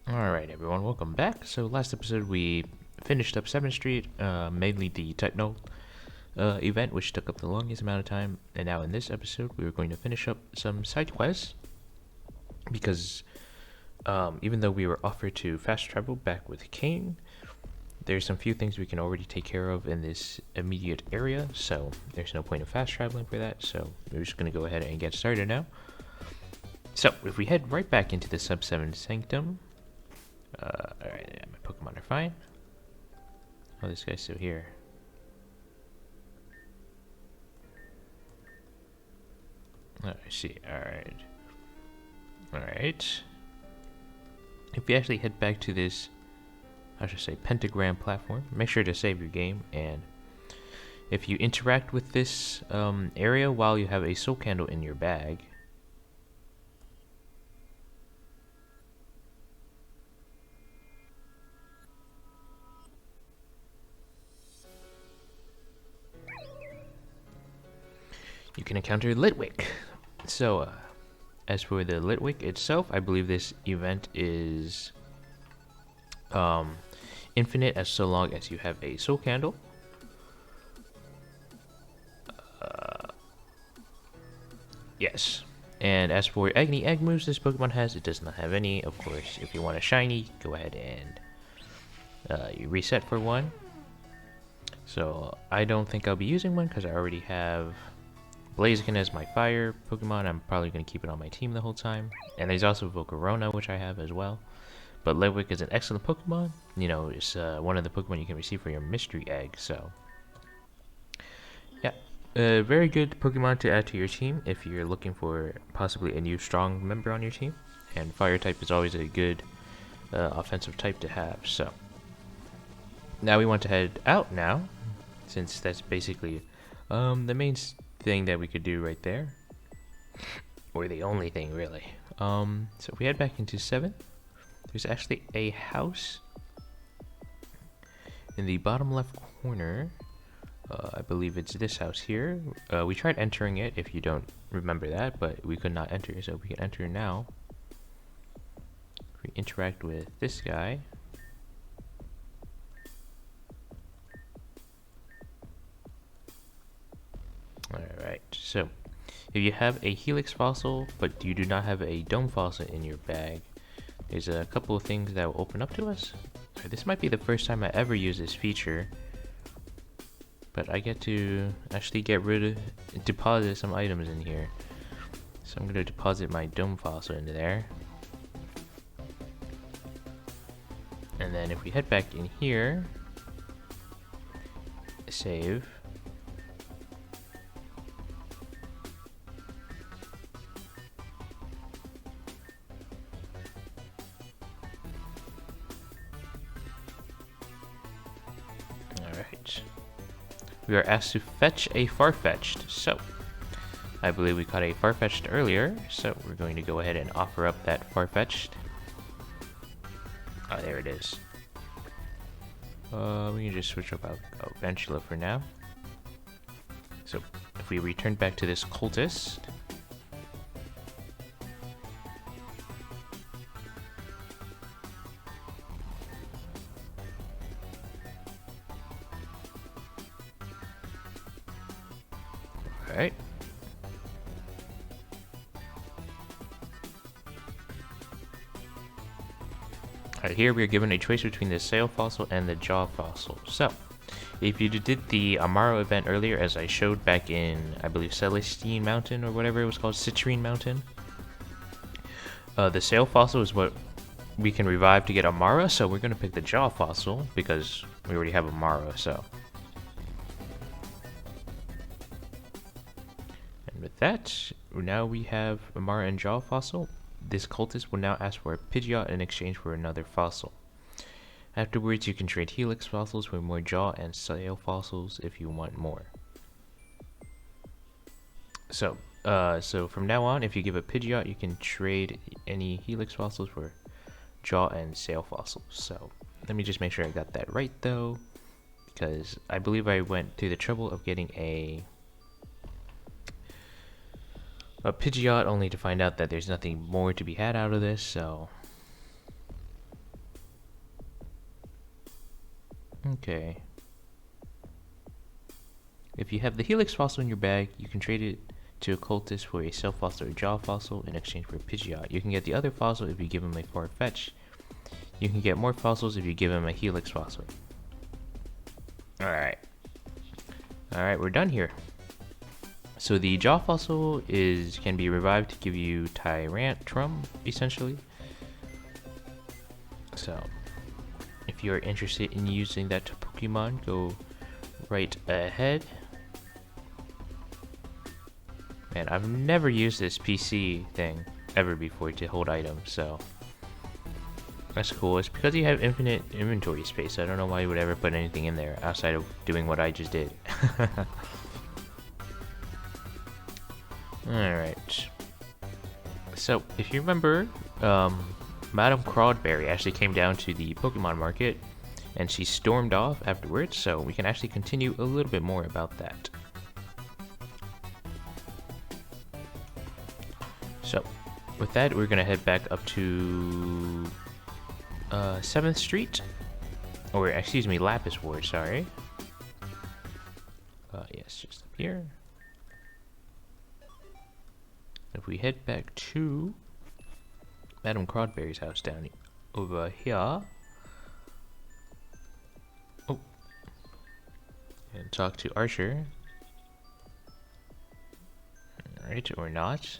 Alright everyone, welcome back. So last episode we finished up 7th Street, mainly the Techno event, which took up the longest amount of time. And now in this episode we are going to finish up some side quests. Because even though we were offered to fast travel back with King, there's some few things we can already take care of in this immediate area. So there's no point in fast traveling for that. So we're just going to go ahead and get started now. So if we head right back into the Sub 7 Sanctum. Alright, yeah, my Pokemon are fine. Oh, this guy's still here. Oh, I see. Alright. Alright. If you actually head back to this, I should say, pentagram platform, make sure to save your game. And if you interact with this area while you have a soul candle in your bag, you can encounter Litwick. So, as for the Litwick itself, I believe this event is infinite as so long as you have a soul candle. Yes. And as for Agni Egg moves this Pokemon has, it does not have any. Of course, if you want a shiny, go ahead and you reset for one. So I don't think I'll be using one because I already have Blaziken as my fire Pokemon. I'm probably going to keep it on my team the whole time. And there's also Volcarona, which I have as well. But Litwick is an excellent Pokemon. You know, it's one of the Pokemon you can receive for your mystery egg. So, yeah. A very good Pokemon to add to your team if you're looking for possibly a new strong member on your team. And fire type is always a good offensive type to have. So, now we want to head out now, since that's basically the main thing that we could do right there, or the only thing really. So if we head back into 7th, there's actually a house in the bottom left corner. I believe it's this house here. We tried entering it, if you don't remember that, but we could not enter, so we can enter now. If we interact with this guy, alright, so if you have a Helix fossil, but you do not have a Dome fossil in your bag, there's a couple of things that will open up to us. This might be the first time I ever use this feature, but I get to actually get rid of, deposit some items in here. So I'm going to deposit my Dome fossil into there. And then if we head back in here, save. Alright. We are asked to fetch a Farfetch'd. So, I believe we caught a Farfetch'd earlier, so we're going to go ahead and offer up that Farfetch'd. Oh, there it is. We can just switch up Ventula for now. So, if we return back to this cultist, alright. Alright, here we are given a choice between the Sail Fossil and the Jaw Fossil. So, if you did the Amaro event earlier, as I showed back in, I believe, Celestine Mountain, or whatever it was called, Citrine Mountain, the Sail Fossil is what we can revive to get Amara, so we're going to pick the Jaw Fossil, because we already have Amara, so. And with that, now we have Amara and Jaw Fossil. This cultist will now ask for a Pidgeot in exchange for another fossil. Afterwards, you can trade Helix fossils for more Jaw and Sail fossils if you want more. So from now on, if you give a Pidgeot, you can trade any Helix fossils for Jaw and Sail fossils. So let me just make sure I got that right though, because I believe I went through the trouble of getting a Pidgeot only to find out that there's nothing more to be had out of this, so Okay. If you have the Helix fossil in your bag, you can trade it to a cultist for a Cell Fossil or Jaw fossil in exchange for a Pidgeot. You can get the other fossil if you give him a Farfetch. You can get more fossils if you give him a Helix fossil. Alright. Alright, we're done here. So the Jaw fossil can be revived to give you Tyrantrum, essentially. So, if you're interested in using that Pokemon, go right ahead. Man, I've never used this PC thing ever before to hold items, so that's cool. It's because you have infinite inventory space. I don't know why you would ever put anything in there outside of doing what I just did. Alright. So, if you remember, Madame Crawdberry actually came down to the Pokemon market and she stormed off afterwards, so we can actually continue a little bit more about that. So, with that, we're gonna head back up to 7th Street, or excuse me, Lapis Ward, sorry. Yes, just up here. If we head back to Madame Crawdberry's house down over here. Oh. And talk to Archer. Alright, or not.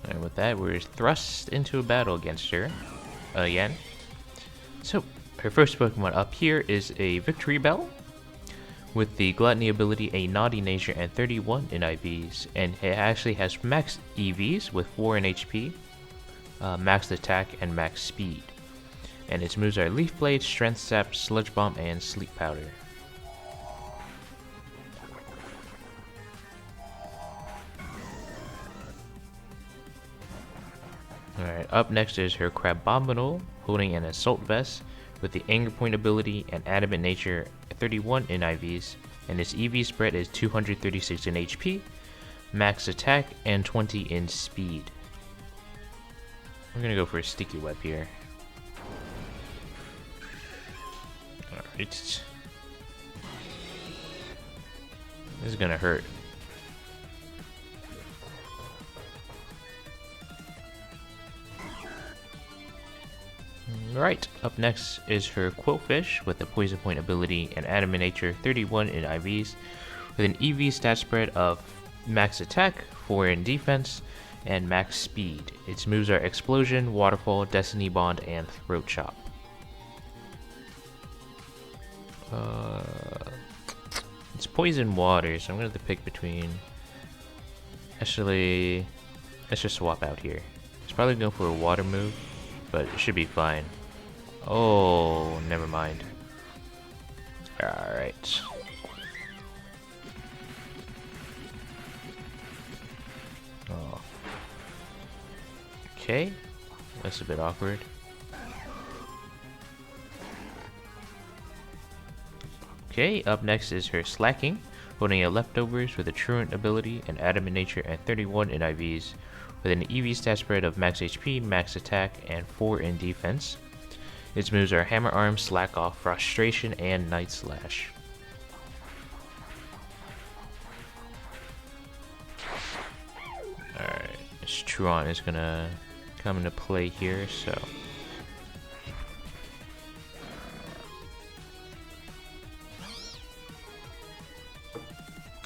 And with that, we're thrust into a battle against her again. So, her first Pokemon up here is a Victory Bell with the Gluttony ability, a Naughty Nature, and 31 in IVs. And it actually has max EVs with 4 in HP, max attack, and max speed. And its moves are Leaf Blade, Strength Sap, Sludge Bomb, and Sleep Powder. Alright, up next is her Crabominal, holding an Assault Vest with the Anger Point ability and Adamant Nature, 31 in IVs, and its EV spread is 236 in HP, max attack, and 20 in speed. We're gonna go for a Sticky Web here. Alright. This is gonna hurt. Right, up next is her Quillfish with the Poison Point ability and Adamant Nature, 31 in IVs, with an EV stat spread of max attack, 4 in defense, and max speed. Its moves are Explosion, Waterfall, Destiny Bond, and Throat Chop. It's Poison Water, so I'm going to have to pick between... Actually, let's just swap out here. It's probably going for a Water move, but it should be fine. Oh, never mind. Alright. Oh. Okay. That's a bit awkward. Okay, up next is her Slacking, holding a Leftovers with a Truant ability, and Adamant Nature, and 31 in IVs, with an EV stat spread of max HP, max attack, and 4 in defense. Its moves are Hammer Arm, Slack Off, Frustration, and Night Slash. Alright, this Truant is gonna come into play here, so...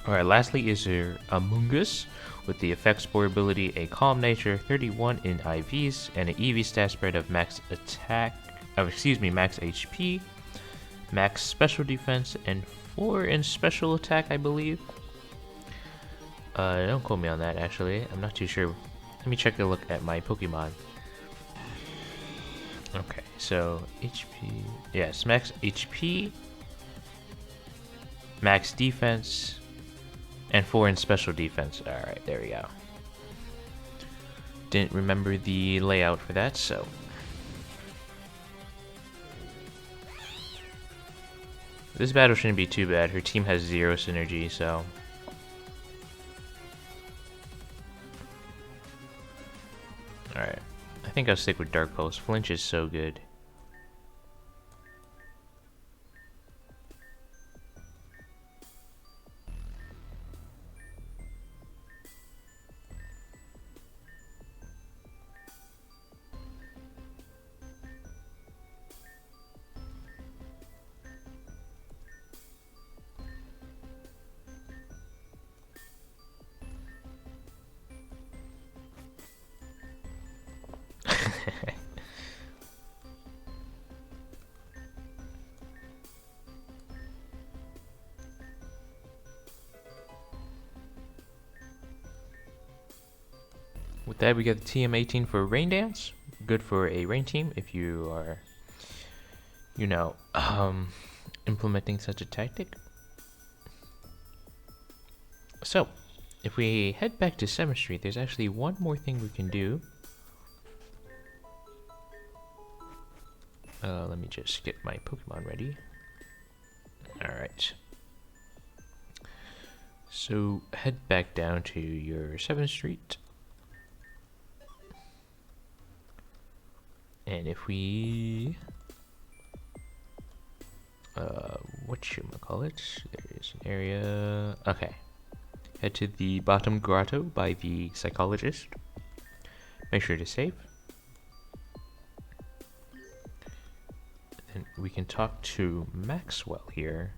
Alright, lastly is your Amoonguss with the Effect Spore ability, a Calm Nature, 31 in IVs, and an EV stat spread of max attack, max HP, max special defense, and 4 in special attack, I believe. Don't quote me on that, actually. I'm not too sure. Let me check a look at my Pokemon. Okay, so HP, yes, max HP, max defense, and 4 in special defense. Alright, there we go. Didn't remember the layout for that, so. This battle shouldn't be too bad. Her team has 0 synergy, so... Alright. I think I'll stick with Dark Pulse. Flinch is so good. With that, we got the TM18 for Rain Dance. Good for a rain team if you are, you know, implementing such a tactic. So, if we head back to 7th Street, there's actually one more thing we can do. Let me just get my Pokemon ready. Alright. So, head back down to your 7th Street. And if we... whatchamacallit? There's an area... Okay. Head to the bottom grotto by the psychologist. Make sure to save. And we can talk to Maxwell here.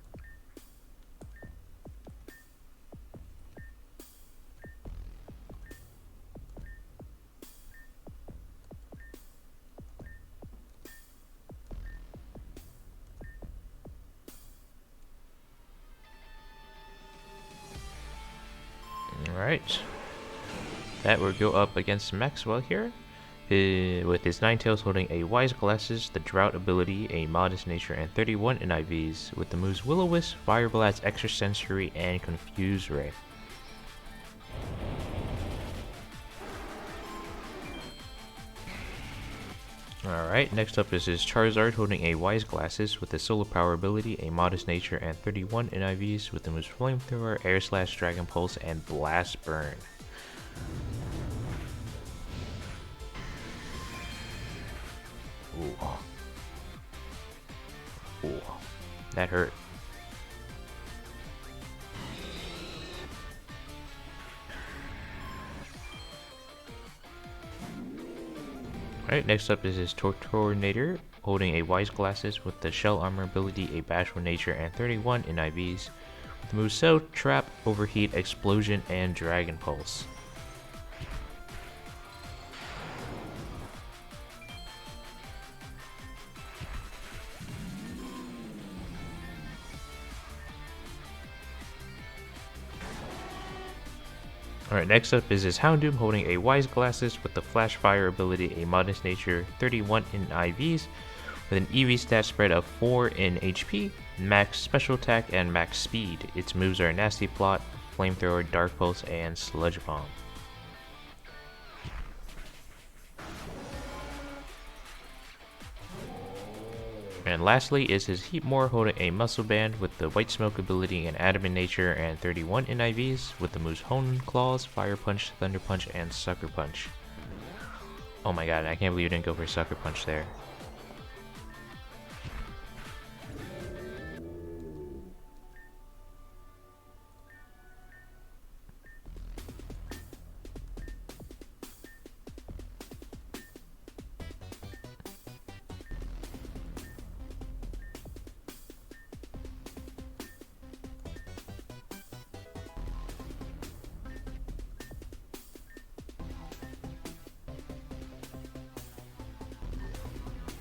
Alright. That will go up against Maxwell here. With his Ninetales holding a Wise Glasses, the Drought ability, a Modest Nature, and 31 in IVs, with the moves Will-O-Wisp, Fire Blast, Extrasensory, and Confuse Ray. Alright, next up is his Charizard holding a Wise Glasses with the Solar Power ability, a Modest Nature, and 31 in IVs, with the moves Flamethrower, Air Slash, Dragon Pulse, and Blast Burn. Ooh. Ooh. That hurt. Alright, next up is his Tortornator, holding a Wise Glasses with the Shell Armor ability, a Bashful Nature, and 31 in IVs, with the moves Cell, Trap, Overheat, Explosion, and Dragon Pulse. Alright, next up is his Houndoom holding a Wise Glasses with the Flash Fire ability, a Modest Nature, 31 in IVs, with an EV stat spread of 4 in HP, max special attack, and max speed. Its moves are Nasty Plot, Flamethrower, Dark Pulse, and Sludge Bomb. And lastly is his Heatmore holding a Muscle Band with the White Smoke ability and Adamant Nature and 31 in IVs, with the moves Hone Claws, Fire Punch, Thunder Punch, and Sucker Punch. Oh my god, I can't believe you didn't go for Sucker Punch there.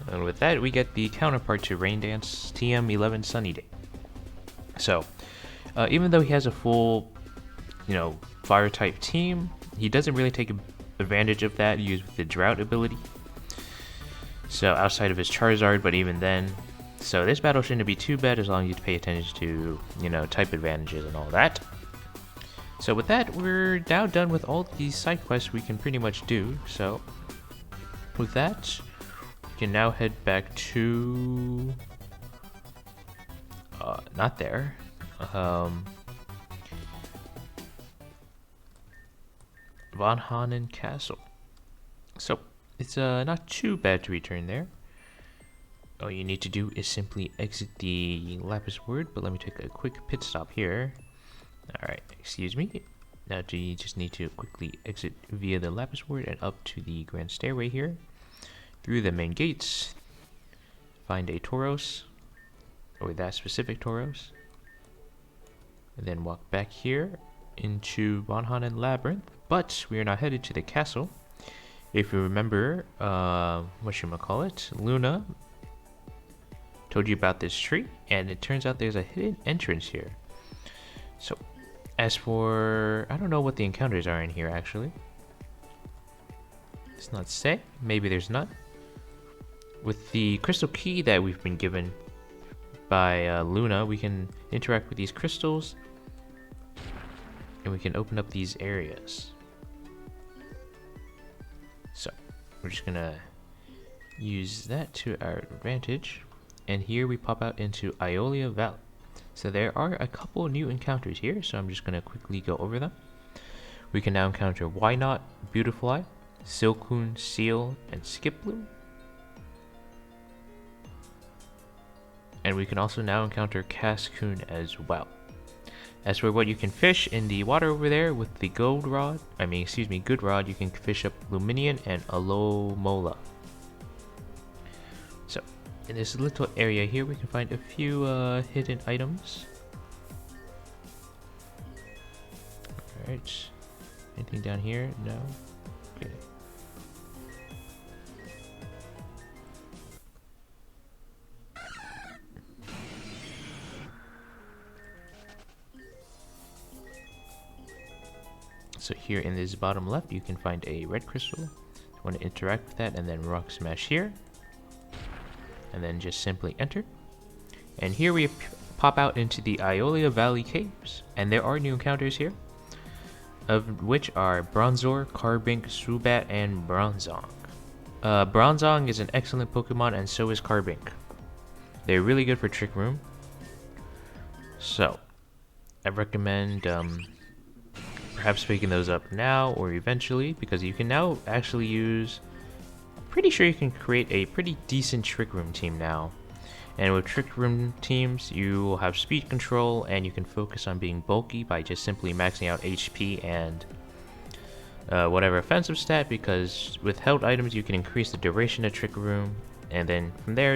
And with that, we get the counterpart to Rain Dance, TM11 Sunny Day. So, even though he has a full, fire type team, he doesn't really take advantage of that used with the Drought ability. So, outside of his Charizard, but even then. So, this battle shouldn't be too bad as long as you pay attention to, type advantages and all that. So, with that, we're now done with all these side quests we can pretty much do. So, with that, can now head back to not there. Von Hannen Castle. So it's not too bad to return there. All you need to do is simply exit the Lapis Word, but let me take a quick pit stop here. Alright, excuse me. Now you just need to quickly exit via the Lapis Word and up to the Grand Stairway here. Through the main gates, find a Tauros, or that specific Tauros. And then walk back here into Von Hannen Labyrinth. But we are now headed to the castle. If you remember, Luna told you about this tree, and it turns out there's a hidden entrance here. So, as for, I don't know what the encounters are in here actually. It's not say, maybe there's none. With the crystal key that we've been given by Luna, we can interact with these crystals, and we can open up these areas. So, we're just gonna use that to our advantage. And here we pop out into Iolia Valley. So there are a couple new encounters here, so I'm just going to quickly go over them. We can now encounter Wynot, Beautifly, Silcoon, Seal, and Skiploom. And we can also now encounter Cascoon as well. As for what you can fish in the water over there with the Good Rod, you can fish up Luminion and Alomola. So, in this little area here, we can find a few hidden items. Alright. Anything down here? No? Okay. So here in this bottom left, you can find a red crystal. You want to interact with that and then rock smash here. And then just simply enter. And here we pop out into the Iolia Valley caves, and there are new encounters here, of which are Bronzor, Carbink, Zubat, and Bronzong. Bronzong is an excellent Pokemon, and so is Carbink. They're really good for Trick Room. So, I recommend perhaps picking those up now or eventually, because you can now actually use... Pretty sure you can create a pretty decent Trick Room team now. And with Trick Room teams, you will have speed control, and you can focus on being bulky by just simply maxing out HP and whatever offensive stat, because with held items you can increase the duration of Trick Room, and then from there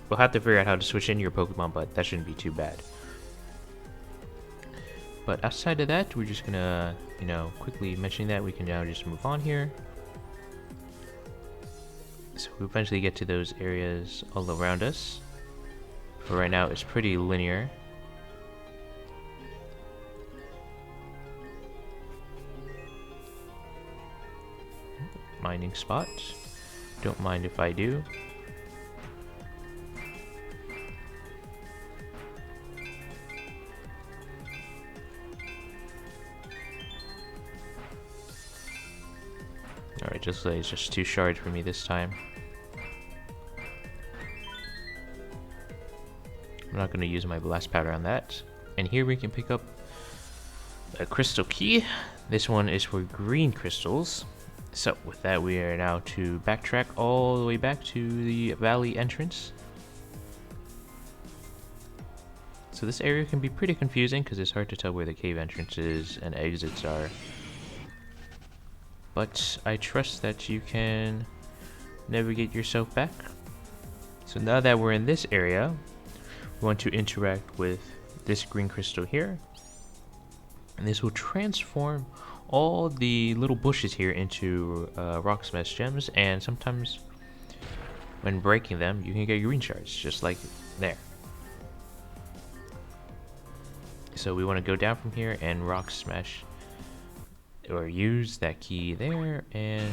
we'll have to figure out how to switch in your Pokemon, but that shouldn't be too bad. But outside of that, we're just gonna, quickly mention that we can now just move on here. So we eventually get to those areas all around us. But right now it's pretty linear. Mining spot. Don't mind if I do. Alright, it's just 2 shards for me this time. I'm not going to use my blast powder on that. And here we can pick up a crystal key. This one is for green crystals. So with that, we are now to backtrack all the way back to the valley entrance. So this area can be pretty confusing because it's hard to tell where the cave entrances and exits are. But I trust that you can navigate yourself back. So now that we're in this area, we want to interact with this green crystal here. And this will transform all the little bushes here into rock smash gems, and sometimes when breaking them, you can get green shards, just like there. So we want to go down from here and rock smash, or use that key there, and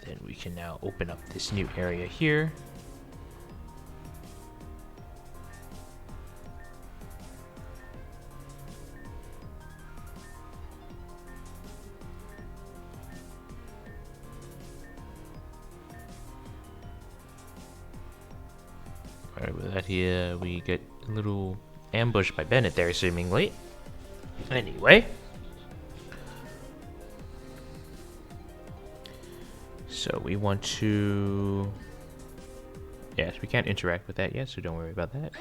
then we can now open up this new area here. Alright, with that here, we get a little ambushed by Bennett there, seemingly. Anyway. So we want to... Yes, we can't interact with that yet, so don't worry about that.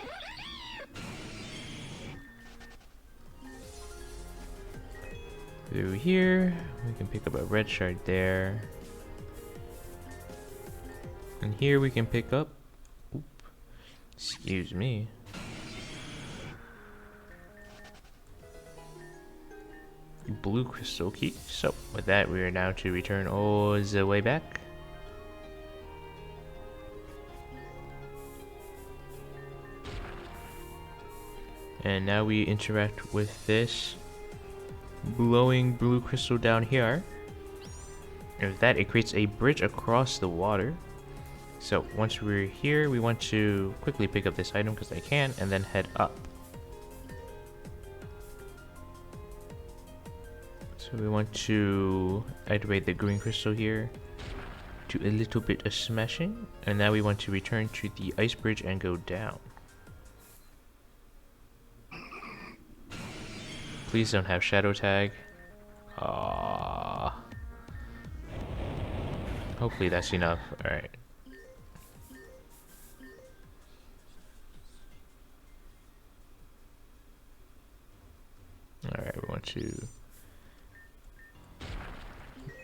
Through here, we can pick up a red shard there. And here we can pick up... Oop, excuse me. Blue crystal key. So, with that, we are now to return all the way back. And now we interact with this glowing blue crystal down here. And with that, it creates a bridge across the water. So once we're here, we want to quickly pick up this item because I can, and then head up. So we want to activate the green crystal here. Do a little bit of smashing. And now we want to return to the ice bridge and go down. Please don't have Shadow Tag. Hopefully that's enough. Alright. Alright, we want to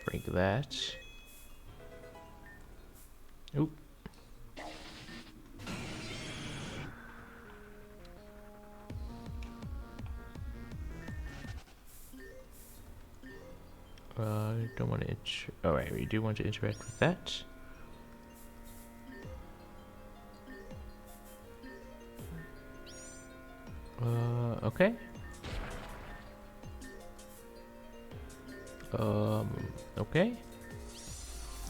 break that. Oop. Don't want to alright, we do want to interact with that. Okay. Okay.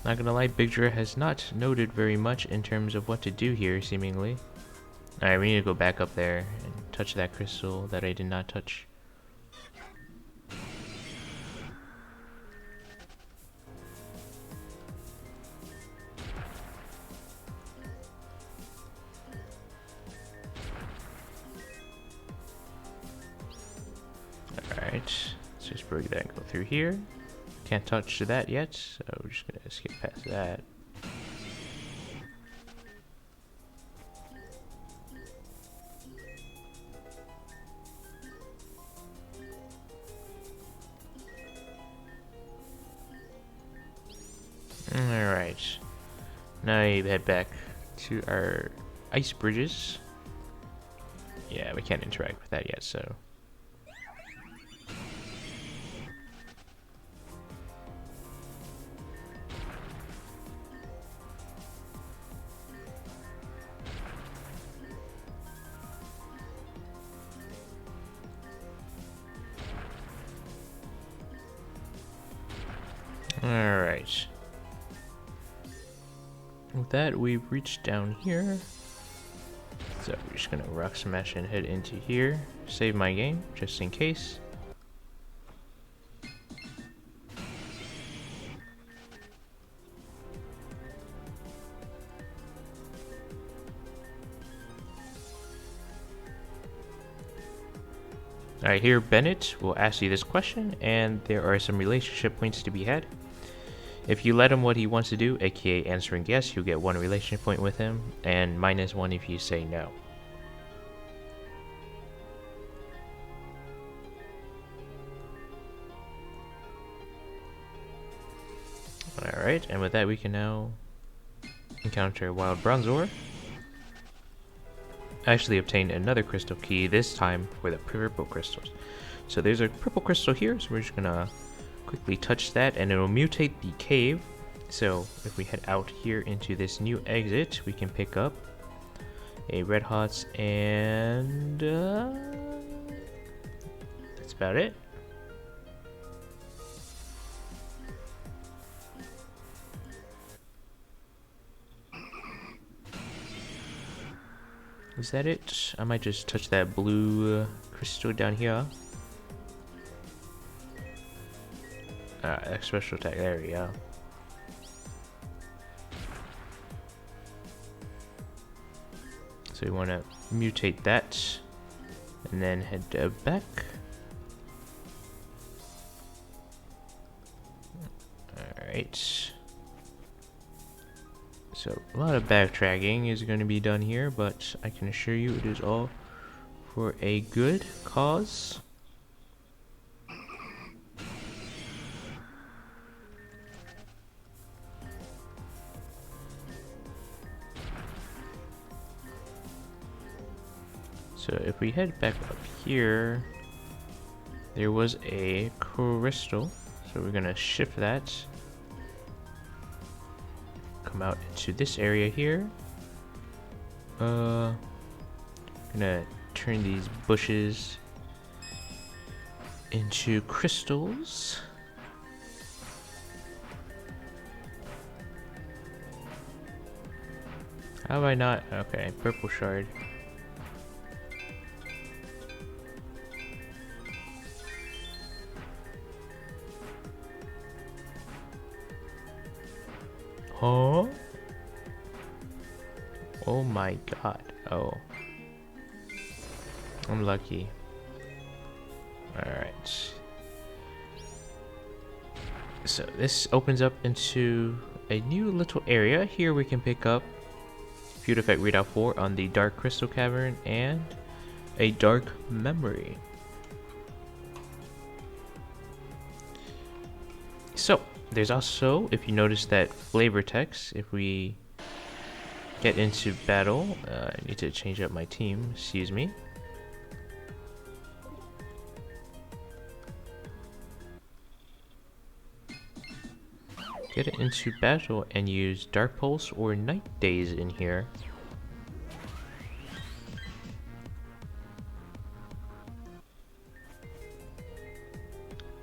Not gonna lie, Big Dra has not noted very much in terms of what to do here, seemingly. Alright, we need to go back up there and touch that crystal that I did not touch. Alright, let's just break that and go through here. Can't touch that yet, so we're just gonna skip past that. Alright, now you head back to our ice bridges. Yeah, we can't interact with that yet, so... Alright. With that, we've reached down here. So we're just gonna rock smash and head into here. Save my game, just in case. Alright, here Bennett will ask you this question, and there are some relationship points to be had. If you let him what he wants to do, aka answering yes, you'll get 1 relationship point with him, and -1 if you say no. Alright, and with that we can now encounter Wild Bronzor. I actually obtained another crystal key, this time for the purple crystals. So there's a purple crystal here, so we're just gonna quickly touch that and it'll mutate the cave. So if we head out here into this new exit, we can pick up a Red Hots and that's about it. Is that it? I might just touch that blue crystal down here. Special attack, there we go. So you want to mutate that, and then head back. Alright. So, a lot of backtracking is going to be done here, but I can assure you it is all for a good cause. So if we head back up here, there was a crystal, so we're gonna shift that, come out into this area here. Gonna turn these bushes into crystals. How have I not? Okay, purple shard. Huh? Oh my god. Oh. I'm lucky. Alright. So this opens up into a new little area. Here we can pick up Field Effect Readout 4 on the Dark Crystal Cavern and a Dark Memory. So, there's also, if you notice that flavor text, if we get into battle, I need to change up my team, excuse me. Get it into battle and use Dark Pulse or Night Daze in here.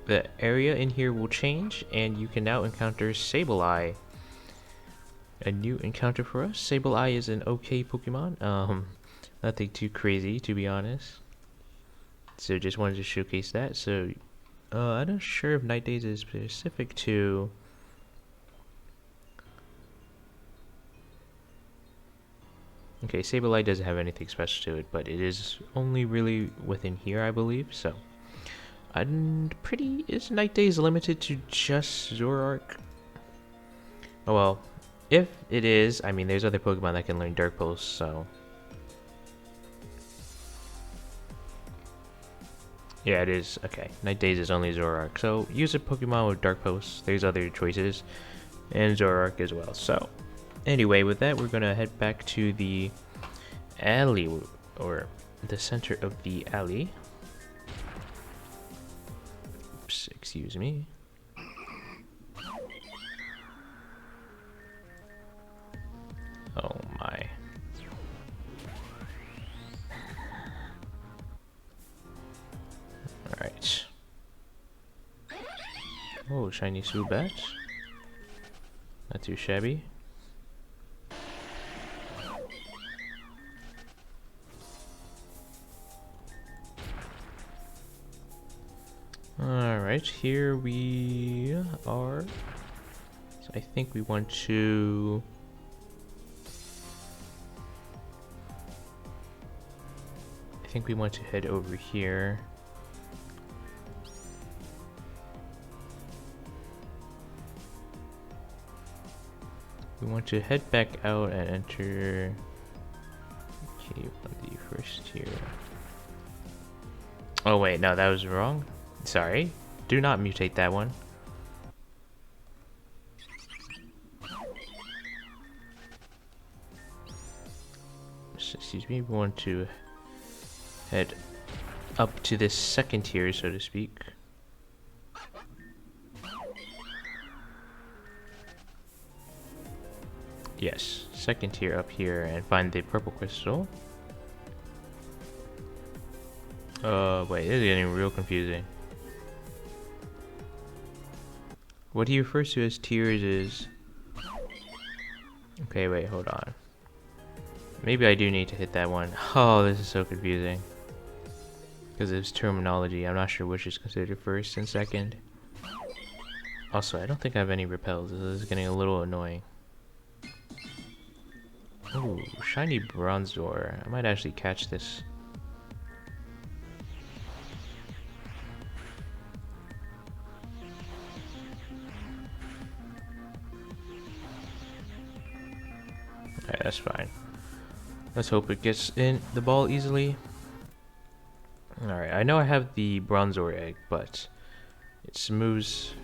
The area in here will change, and you can now encounter Sableye. A new encounter for us. Sableye is an okay Pokemon. Nothing too crazy, to be honest. So just wanted to showcase that. So, I'm not sure if Night Daze is specific to... Okay, Sableye doesn't have anything special to it, but it is only really within here, I believe, so... Is Night Daze limited to just Zoroark? Oh well, if it is, I mean, there's other Pokemon that can learn Dark Pulse, so... Yeah, it is. Okay, Night Daze is only Zoroark, so use a Pokemon with Dark Pulse. There's other choices, and Zoroark as well, so... Anyway, with that, we're gonna head back to the alley, or the center of the alley. Oops, excuse me. Oh my. Alright. Oh, shiny Subat. Not too shabby. Alright, here we are. So I think we want to... head over here. We want to head back out and enter... Okay, on the first here. Oh wait, no, that was wrong. Sorry, do not mutate that one. Excuse me, we want to head up to this second tier, so to speak. Yes, second tier up here and find the purple crystal. Wait, this is getting real confusing. What he refers to as tiers is... Okay, wait, hold on. Maybe I do need to hit that one. Oh, this is so confusing. Because of its terminology, I'm not sure which is considered first and second. Also, I don't think I have any repels. This is getting a little annoying. Ooh, shiny Bronzor. I might actually catch this. Alright, that's fine. Let's hope it gets in the ball easily. Alright, I know I have the Bronzor egg, but its moves,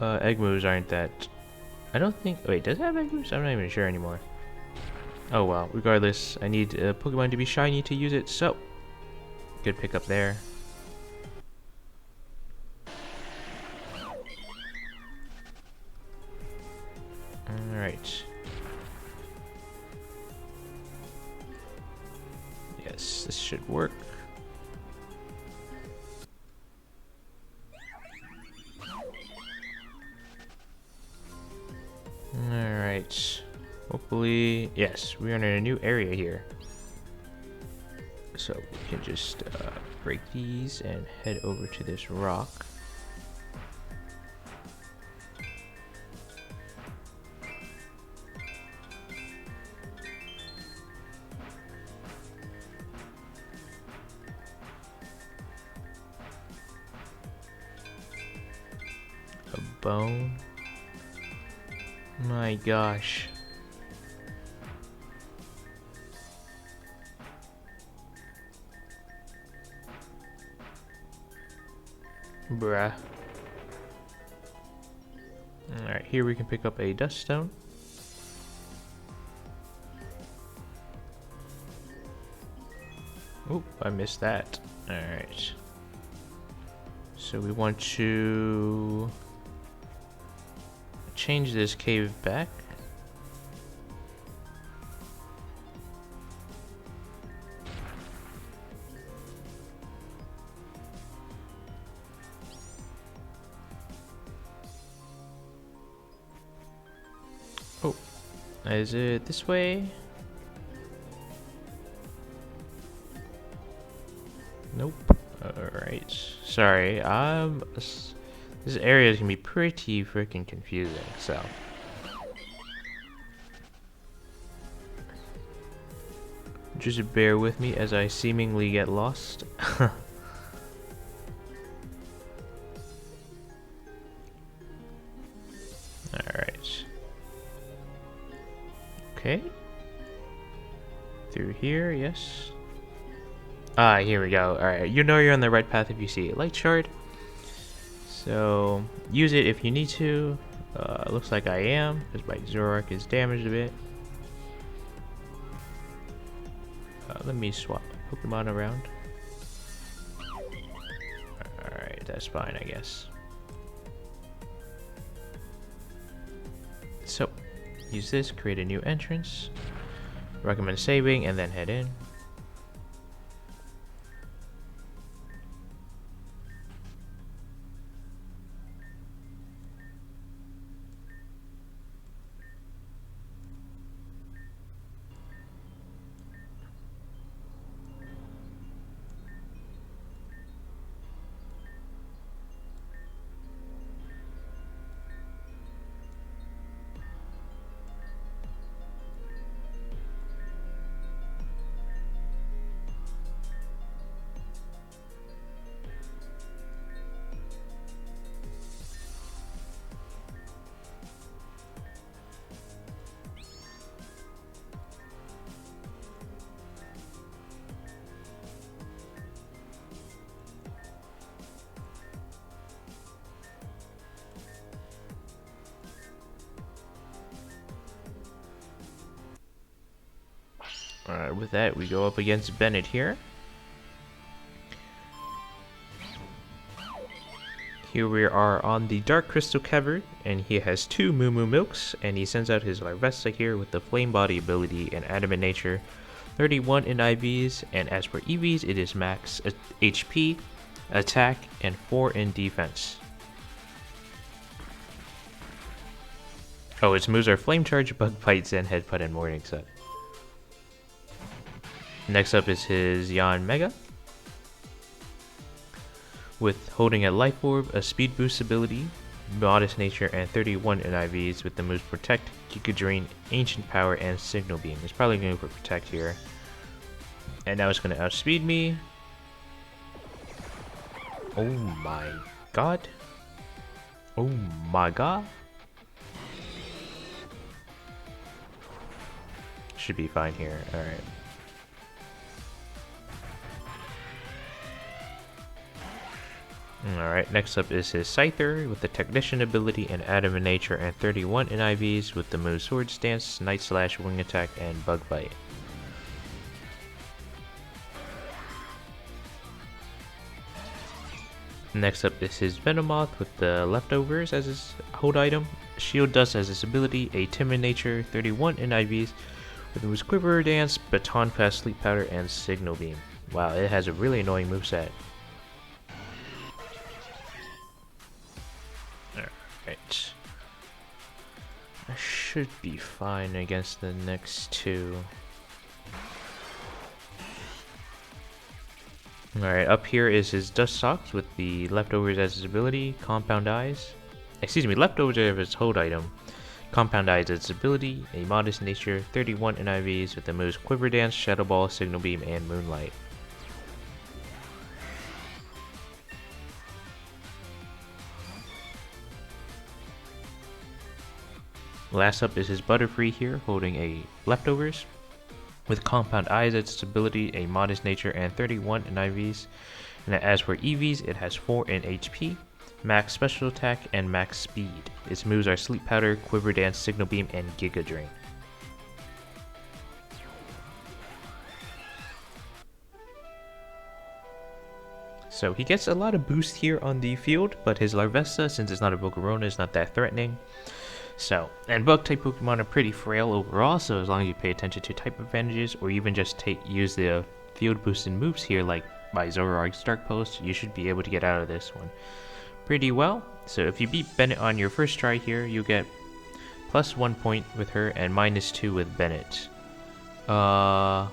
egg moves aren't that... I don't think... Wait, does it have egg moves? I'm not even sure anymore. Oh well, regardless, I need a Pokemon to be shiny to use it, so... Good pickup there. Alright. Yes, this should work. Alright. Hopefully, yes, we're in a new area here. So we can just break these and head over to this rock. A bone. My gosh. Bruh. Alright, here we can pick up a dust stone. Oop, I missed that. Alright. So we want to change this cave back. Oh, is it this way? Nope. Alright. Sorry, this area is gonna be pretty freaking confusing, so. Just bear with me as I seemingly get lost. Alright. Okay. Through here, yes. Ah, here we go. Alright, you know you're on the right path if you see a light shard. So, use it if you need to. Looks like I am, because my Zoroark is damaged a bit. Let me swap Pokemon around. Alright, that's fine, I guess. So, use this, create a new entrance. Recommend saving and then head in. Alright, with that, we go up against Bennett here. Here we are on the Dark Crystal Cavern, and he has 2 Moo Moo Milks, and he sends out his Larvesta here with the Flame Body ability and Adamant Nature, 31 in IVs, and as for EVs, it is max HP, attack, and 4 in defense. Oh, its moves are Flame Charge, Bug Bites, and Headbutt and Morning Sun. Next up is his Yanmega, with holding a Life Orb, a Speed Boost ability, Modest Nature, and 31 NIVs with the moves Protect, Giga Drain, Ancient Power, and Signal Beam. It's probably going to go for Protect here. And now it's going to outspeed me. Oh my god. Oh my god. Should be fine here. Alright. Alright, next up is his Scyther with the Technician ability and Adamant Nature and 31 NIVs with the moves Sword Stance, Night Slash, Wing Attack, and Bug Bite. Next up is his Venomoth with the Leftovers as his hold item, Shield Dust as his ability, a Timid Nature, 31 NIVs with the moves Quiver Dance, Baton Pass, Sleep Powder, and Signal Beam. Wow, it has a really annoying moveset. Alright. I should be fine against the next two. Alright, up here is his Dust Socks with the Leftovers as his ability, Compound Eyes. Excuse me, Leftovers as his hold item. Compound Eyes as its ability, a Modest Nature, 31 NIVs with the moves Quiver Dance, Shadow Ball, Signal Beam, and Moonlight. Last up is his Butterfree here, holding a Leftovers with Compound Eyes as its ability, a Modest Nature, and 31 NIVs. And as for EVs, it has 4 in HP, Max Special Attack, and Max Speed. Its moves are Sleep Powder, Quiver Dance, Signal Beam, and Giga Drain. So he gets a lot of boost here on the field, but his Larvesta, since it's not a Volcarona, is not that threatening. So, and Bug-type Pokemon are pretty frail overall, so as long as you pay attention to type advantages, or even just use the field boosted moves here, like by Zoroark's Dark Pulse, you should be able to get out of this one pretty well. So if you beat Bennett on your first try here, you get +1 point with her and -2 with Bennett. Let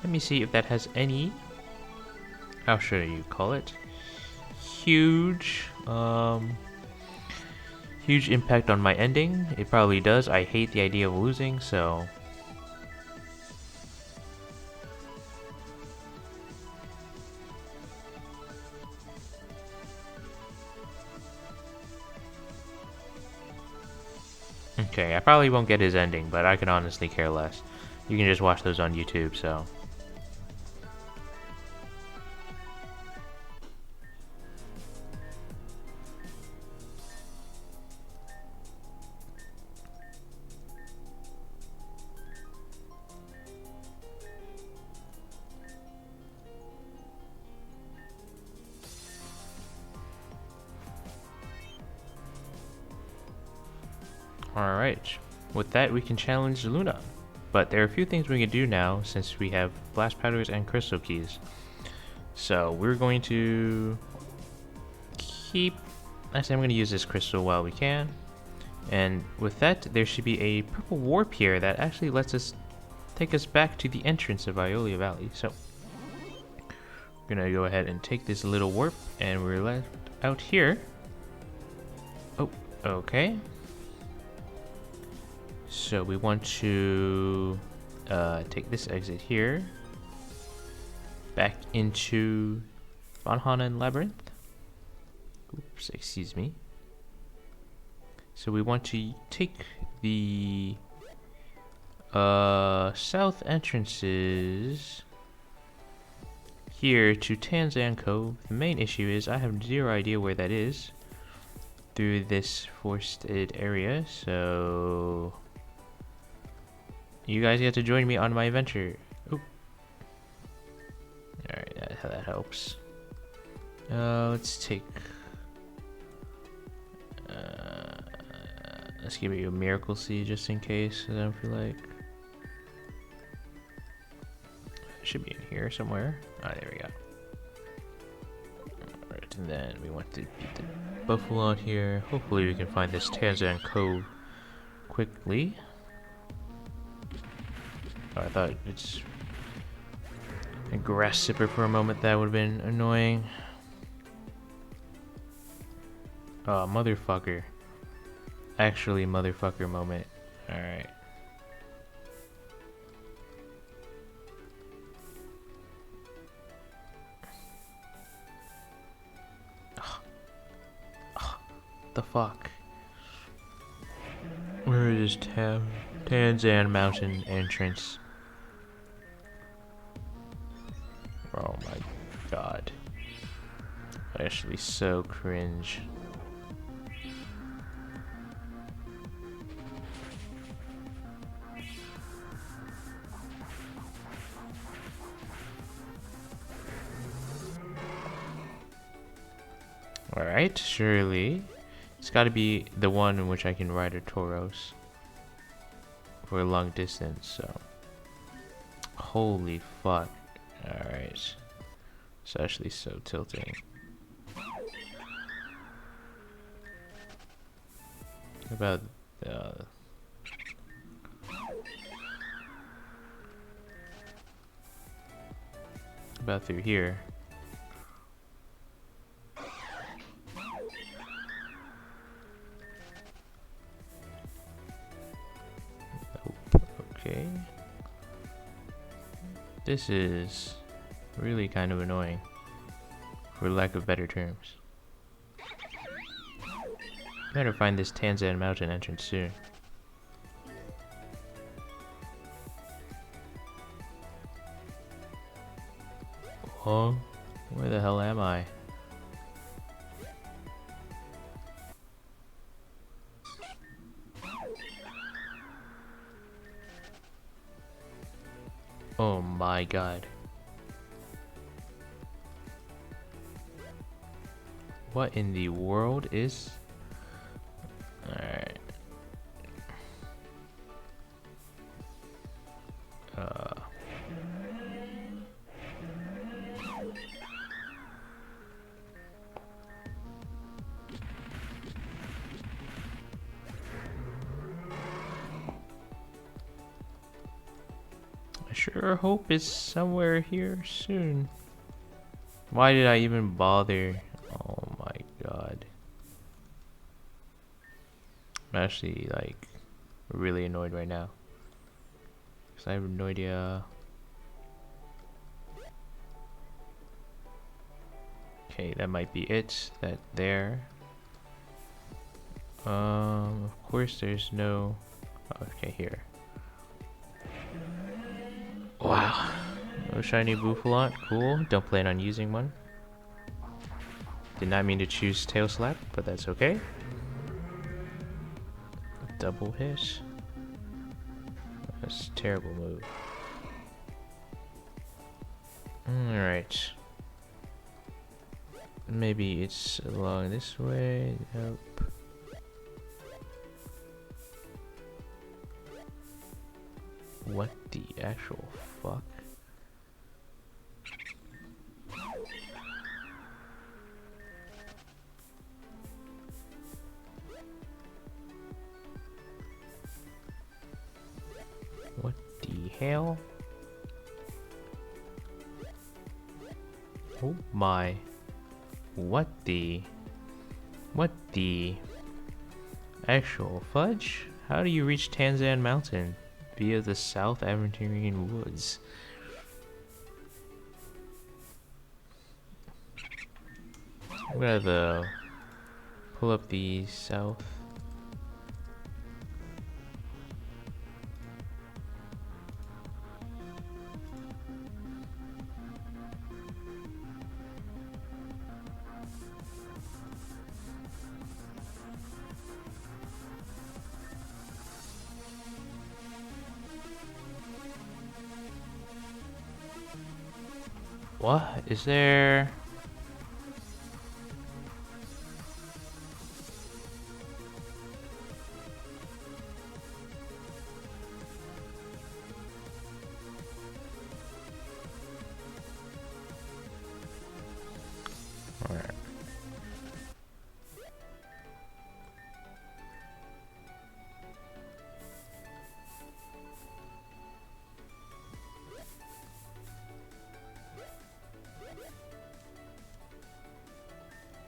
me see if that has any, how should you call it, huge impact on my ending. It probably does. I hate the idea of losing, so okay, I probably won't get his ending, but I can honestly care less. You can just watch those on YouTube, so alright, with that we can challenge Luna. But there are a few things we can do now since we have Blast Powders and Crystal Keys. So we're going to keep, actually I'm going to use this crystal while we can. And with that, there should be a purple warp here that actually lets us take us back to the entrance of Iolia Valley. So we're going to go ahead and take this little warp and we're left out here. Oh, okay. So we want to take this exit here, back into Vanhanen Labyrinth. Oops, excuse me. So we want to take the south entrances here to Tanzan Cove. The main issue is I have zero idea where that is through this forested area, so you guys get to join me on my adventure. Oop. Alright, that helps. Let's take... let's give you a Miracle Seed just in case, I don't feel like... It should be in here somewhere. Ah, there we go. Alright, and then we want to beat the Buffalo out here. Hopefully we can find this Tanzan Cove quickly. Oh, I thought it's a grass sipper for a moment. That would have been annoying. Oh, motherfucker. Actually, motherfucker moment. Alright. The fuck? Where is Tanzan Mountain entrance? Oh my god. Actually so cringe. Alright, surely. It's gotta be the one in which I can ride a Tauros for a long distance, so. Holy fuck. Alright. It's actually so tilting. What about through here? Okay. This is really kind of annoying, for lack of better terms. Better find this Tanzan Mountain entrance soon. Huh? Where the hell am I? Oh my god. What in the world is... Alright. I sure hope it's somewhere here soon. Why did I even bother? Oh my god. I'm actually like really annoyed right now. Cause I have no idea. Okay, that might be it. That there. Of course there's no... Okay, here. Wow. No shiny Bouffalot. Cool. Don't plan on using one. Did not mean to choose Tail Slap, but that's okay. Double hit. That's a terrible move. Alright. Maybe it's along this way. Nope. What the actual fuck? What the hell? Oh my. What the actual fudge? How do you reach Tanzan Mountain? Via the South Aventurine Woods. I'm gonna have to pull up the south. What is there? All right.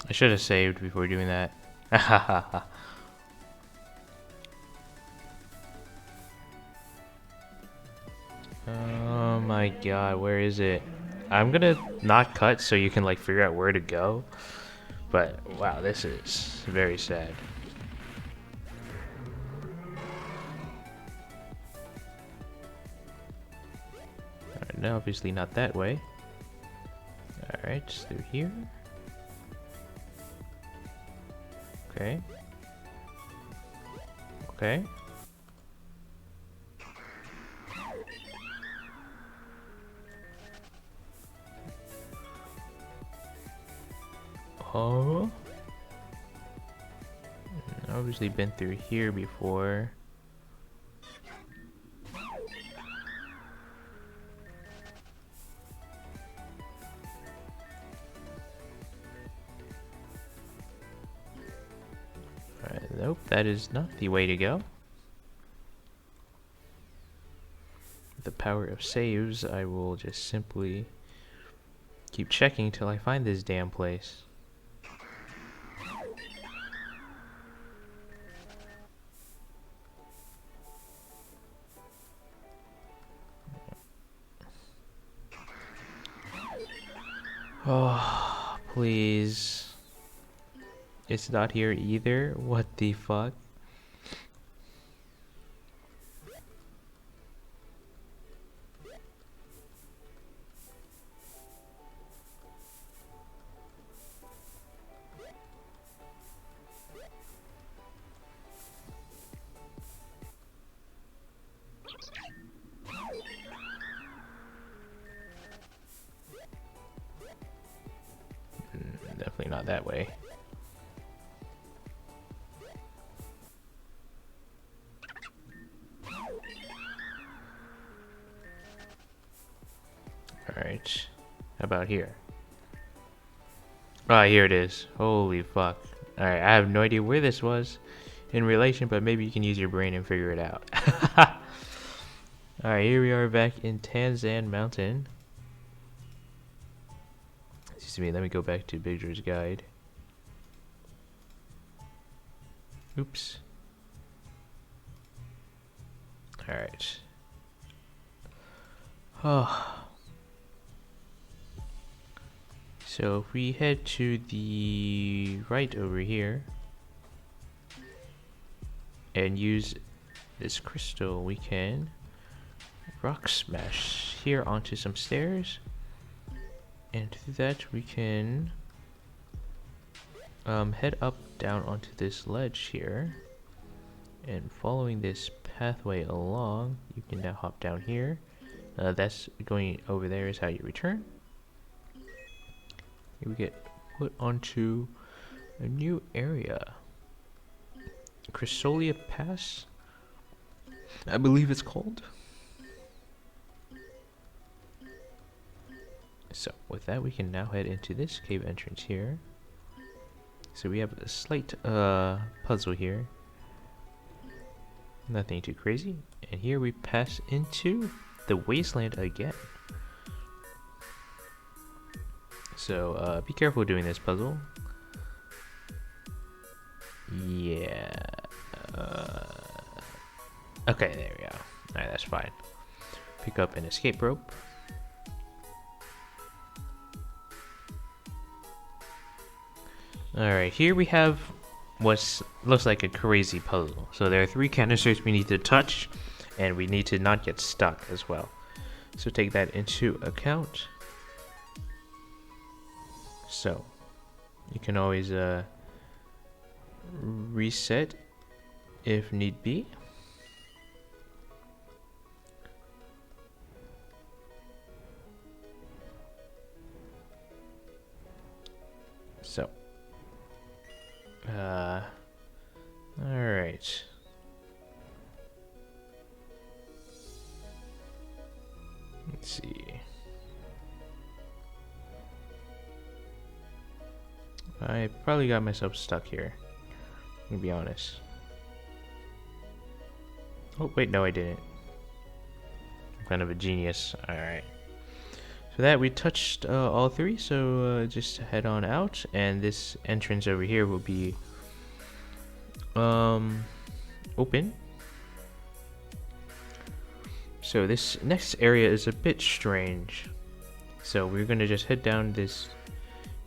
I should have saved before doing that. Oh my god, where is it? I'm gonna not cut so you can like figure out where to go. But wow, this is very sad. Alright, now obviously not that way. Alright, just through here. Okay. Okay. Oh. Obviously been through here before. Alright, nope, that is not the way to go. With the power of saves, I will just simply keep checking till I find this damn place. Oh, please. It's not here either? What the fuck? Definitely not that way. Alright. How about here? Ah, here it is. Holy fuck. Alright, I have no idea where this was in relation, but maybe you can use your brain and figure it out. Alright, here we are back in Tanzan Mountain. Excuse me, let me go back to Bigger's Guide. Oops. Alright. Oh. So if we head to the right over here and use this crystal, we can rock smash here onto some stairs, and through that we can head up down onto this ledge here, and following this pathway along you can now hop down here. That's going over there is how you return. Here we get put onto a new area, Chrysolia Pass, I believe it's called. So with that we can now head into this cave entrance here. So we have a slight puzzle here, nothing too crazy, and here we pass into the wasteland again. So be careful doing this puzzle. Yeah. Okay, there we go. Alright, that's fine. Pick up an escape rope. Alright, here we have what looks like a crazy puzzle. So there are 3 canisters we need to touch, and we need to not get stuck as well. So take that into account. So you can always reset if need be. So all right. Let's see. I probably got myself stuck here, to be honest. Oh, wait, no I didn't. I'm kind of a genius. Alright. For that, we touched all 3, so just head on out, and this entrance over here will be Open. So this next area is a bit strange. So we're gonna just head down this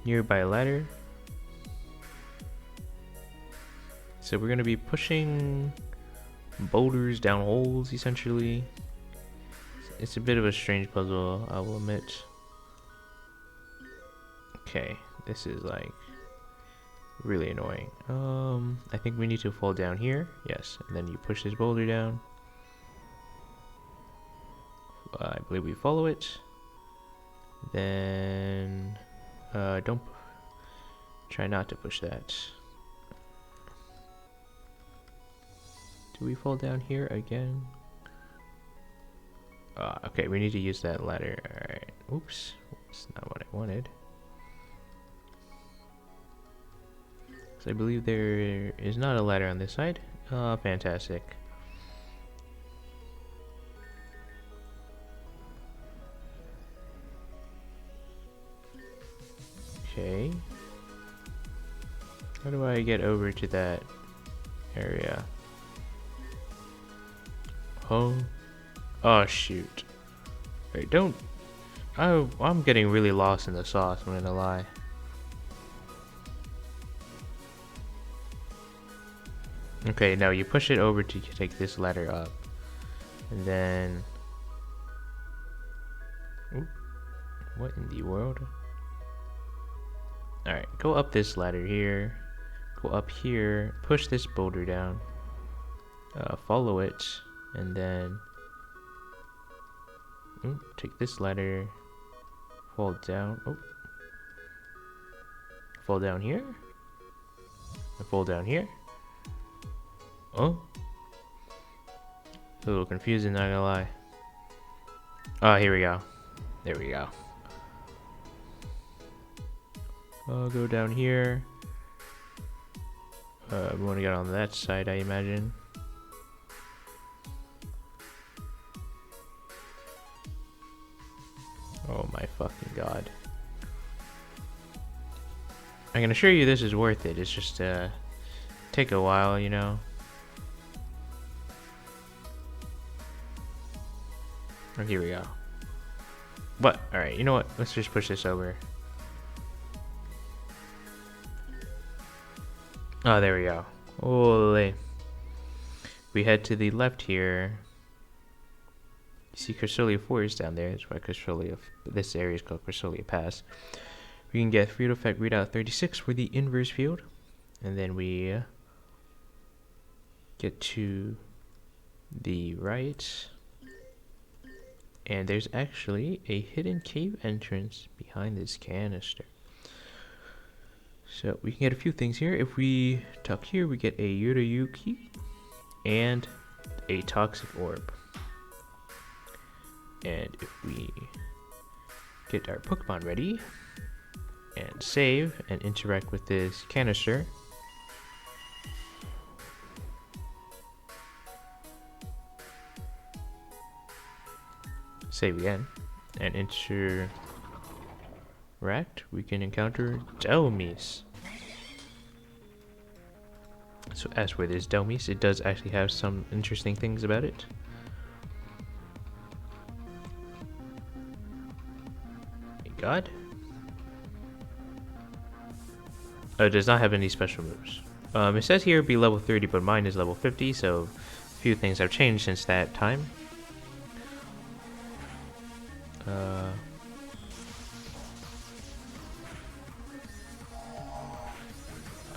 nearby ladder. So we're gonna be pushing boulders down holes, essentially. It's a bit of a strange puzzle, I will admit. Okay, this is like really annoying. I think we need to fall down here. Yes, and then you push this boulder down. I believe we follow it. Then don't try not to push that. Do we fall down here again? Okay, we need to use that ladder. Alright. Oops. That's not what I wanted. So I believe there is not a ladder on this side. Fantastic. Okay. How do I get over to that area? Oh shoot. Wait, don't. I'm getting really lost in the sauce, I'm gonna lie. Okay, now you push it over to take this ladder up. And then... Oop, what in the world? Alright, go up this ladder here. Go up here, push this boulder down. Follow it, and then... take this ladder. Fall down. Oh. Fall down here. And fall down here. Oh. A little confusing, not gonna lie. Oh, here we go. There we go. I'll go down here. We want to get on that side, I imagine. Oh my fucking god. I can assure you this is worth it. It's just take a while, you know. Oh, here we go. But alright, you know what? Let's just push this over. Oh, there we go. Holy. We head to the left here. You see Cresselia Forest down there. That's why this area is called Cresselia Pass. We can get Field Effect Readout 36 for the inverse field. And then we get to the right. And there's actually a hidden cave entrance behind this canister. So we can get a few things here. If we tuck here, we get a Yureyu Key and a Toxic Orb. And if we get our Pokemon ready and save and interact with this canister, save again and interact, we can encounter Dhelmise. So as for this Dhelmise, it does actually have some interesting things about it. God. Oh, it does not have any special moves. It says here be level 30, but mine is level 50, so a few things have changed since that time.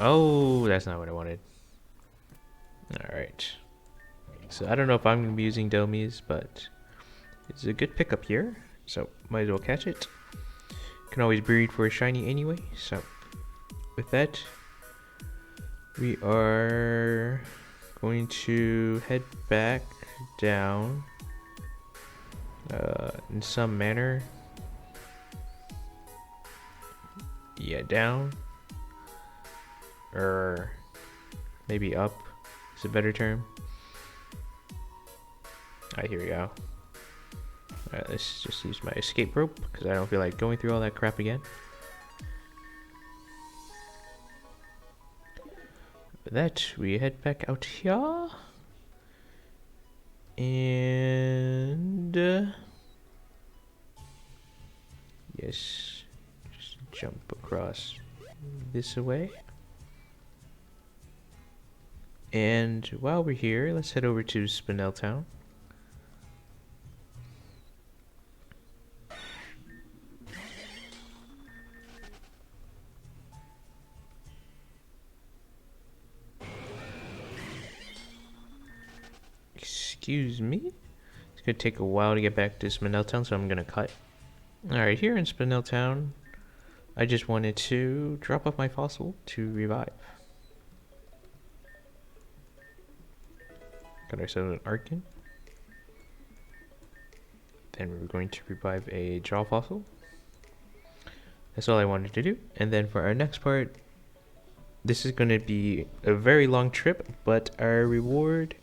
Oh, that's not what I wanted. Alright. So I don't know if I'm going to be using Dhelmise, but it's a good pickup here, so might as well catch it. Can always breed for a shiny anyway, so with that, we are going to head back down in some manner. Yeah, down. Or maybe up is a better term. Alright, here we go. Alright, let's just use my escape rope because I don't feel like going through all that crap again. For that, we head back out here. And yes, just jump across this way. And while we're here, let's head over to Spinel Town. Excuse me. It's gonna take a while to get back to Spinel Town, so I'm gonna cut. Alright, here in Spinel Town, I just wanted to drop off my fossil to revive. Got ourselves an Arkin. Then we're going to revive a Jaw fossil. That's all I wanted to do. And then for our next part, this is going to be a very long trip, but our reward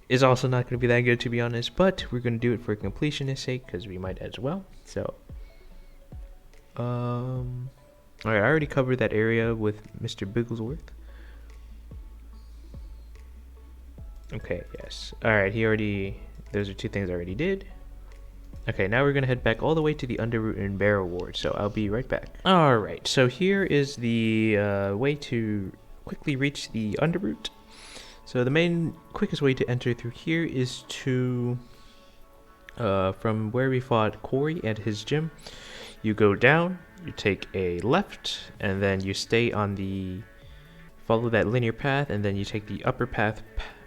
is also not going to be that good, to be honest. But we're going to do it for completionist sake, because we might as well. So, alright, I already covered that area with Mr. Bigglesworth. Okay, yes. Alright, those are two things I already did. Okay, now we're gonna head back all the way to the Underroot and Barrow Ward, so I'll be right back. Alright, so here is the way to quickly reach the Underroot. So the quickest way to enter through here is to, from where we fought Corey at his gym, you go down, you take a left, and then you stay on follow that linear path, and then you take the upper path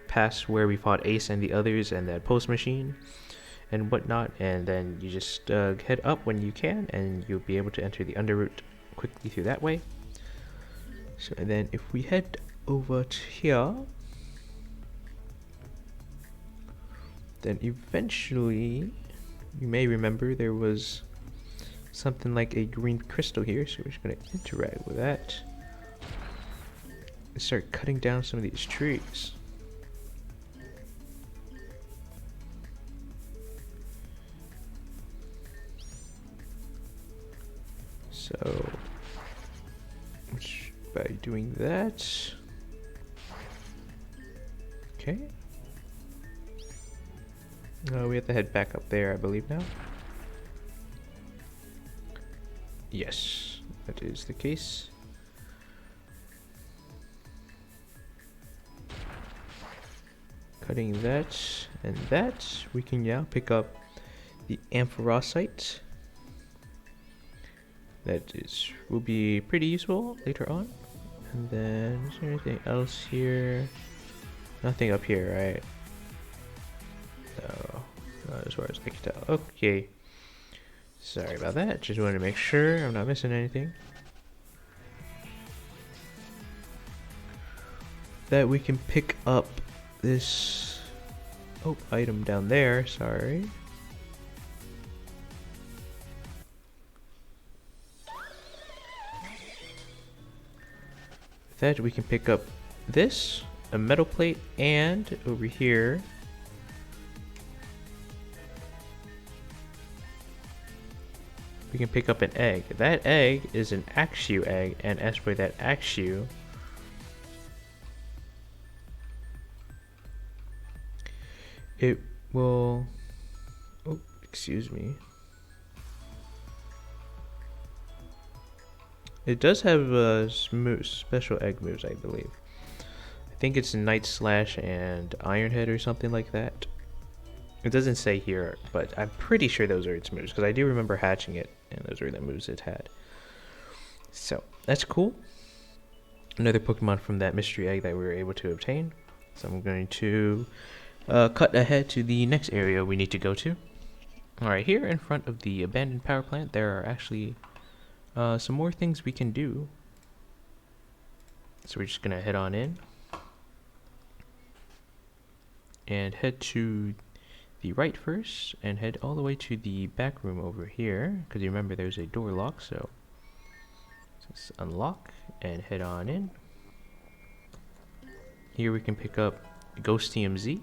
past where we fought Ace and the others and that post machine and whatnot, and then you just head up when you can, and you'll be able to enter the Underroot quickly through that way. So and then if we head over to here, then eventually you may remember there was something like a green crystal here, so we're just going to interact with that and start cutting down some of these trees. So, by doing that, okay. We have to head back up there, I believe now. Yes, that is the case. Cutting that and that, we can now pick up the Ampharosite. That will be pretty useful later on. And then, is there anything else here? Nothing up here, right? No, not as far as I can tell. Okay. Sorry about that. Just wanted to make sure I'm not missing anything. That we can pick up this item down there. Sorry. That we can pick up this, a metal plate, and over here we can pick up an egg. That egg is an Axew egg, and as for that Axew, it will, excuse me. It does have special egg moves, I believe. I think it's Night Slash and Iron Head or something like that. It doesn't say here, but I'm pretty sure those are its moves, because I do remember hatching it, and those were the moves it had. So, that's cool. Another Pokemon from that mystery egg that we were able to obtain. So I'm going to cut ahead to the next area we need to go to. Alright, here in front of the abandoned power plant, there are actually some more things we can do. So we're just gonna head on in and head to the right first and head all the way to the back room over here, because you remember there's a door lock, so let's unlock and head on in. Here we can pick up Ghostium-Z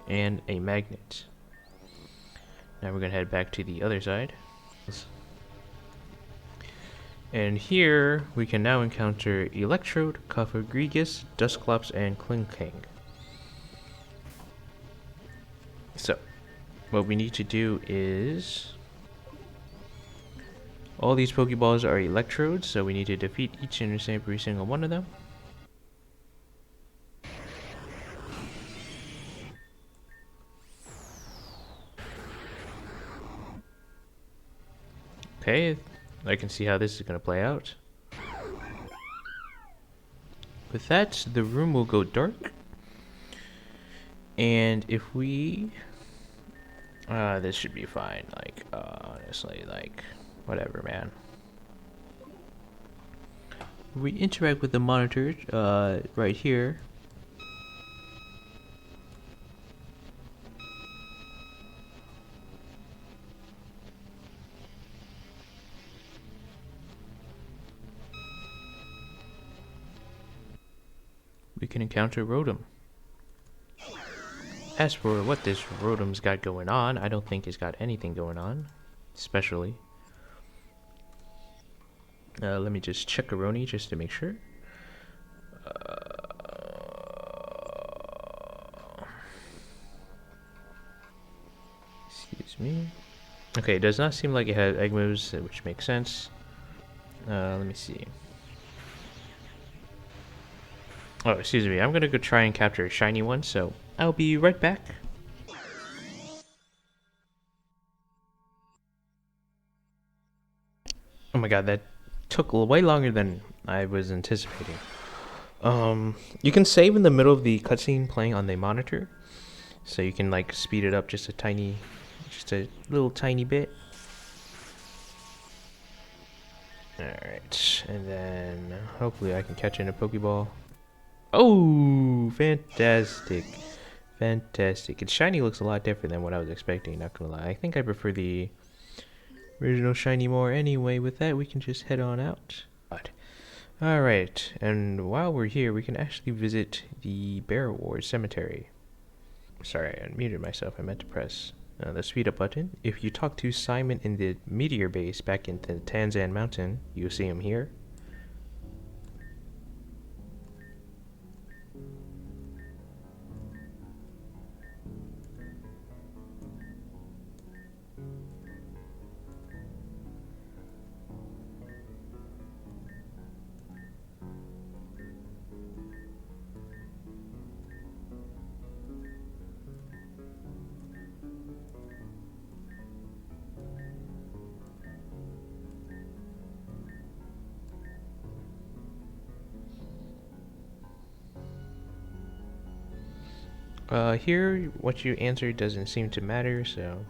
and a magnet. Now we're gonna head back to the other side. And here we can now encounter Electrode, Cofagrigus, Dusclops, and Klinking. So, what we need to do is... all these Pokeballs are Electrodes, so we need to defeat each and every single one of them. Okay, I can see how this is going to play out. With that, the room will go dark. And if we... this should be fine, like, honestly, like, whatever, man. We interact with the monitor, right here. We can encounter Rotom. As for what this Rotom's got going on, I don't think it's got anything going on, especially. Let me just check Aroni just to make sure. Excuse me. Okay, it does not seem like it has egg moves, which makes sense. Let me see. Oh, excuse me. I'm gonna go try and capture a shiny one, so I'll be right back. Oh my god, that took way longer than I was anticipating. You can save in the middle of the cutscene playing on the monitor, so you can like speed it up just a little tiny bit. Alright, and then hopefully I can catch in a Pokeball. Oh, fantastic. Fantastic. Its shiny looks a lot different than what I was expecting, not gonna lie. I think I prefer the original shiny more anyway. With that, we can just head on out. Alright, and while we're here, we can actually visit the Bear Ward Cemetery. Sorry, I unmuted myself. I meant to press the speed up button. If you talk to Simon in the Meteor Base back in the Tanzan Mountain, you'll see him here. Here, what you answer doesn't seem to matter, so...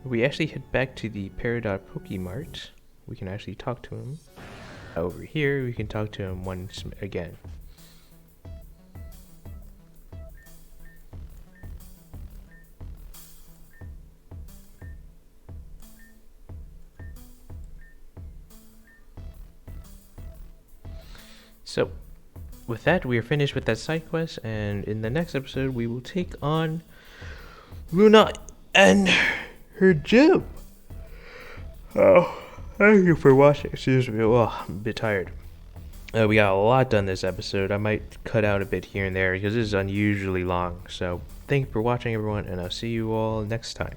we actually head back to the Peridot Pokemart. We can actually talk to him. Over here, we can talk to him once again. So, with that, we are finished with that side quest, and in the next episode, we will take on Luna and her gym. Oh, thank you for watching. Excuse me. Oh, I'm a bit tired. We got a lot done this episode. I might cut out a bit here and there because this is unusually long. So, thank you for watching, everyone, and I'll see you all next time.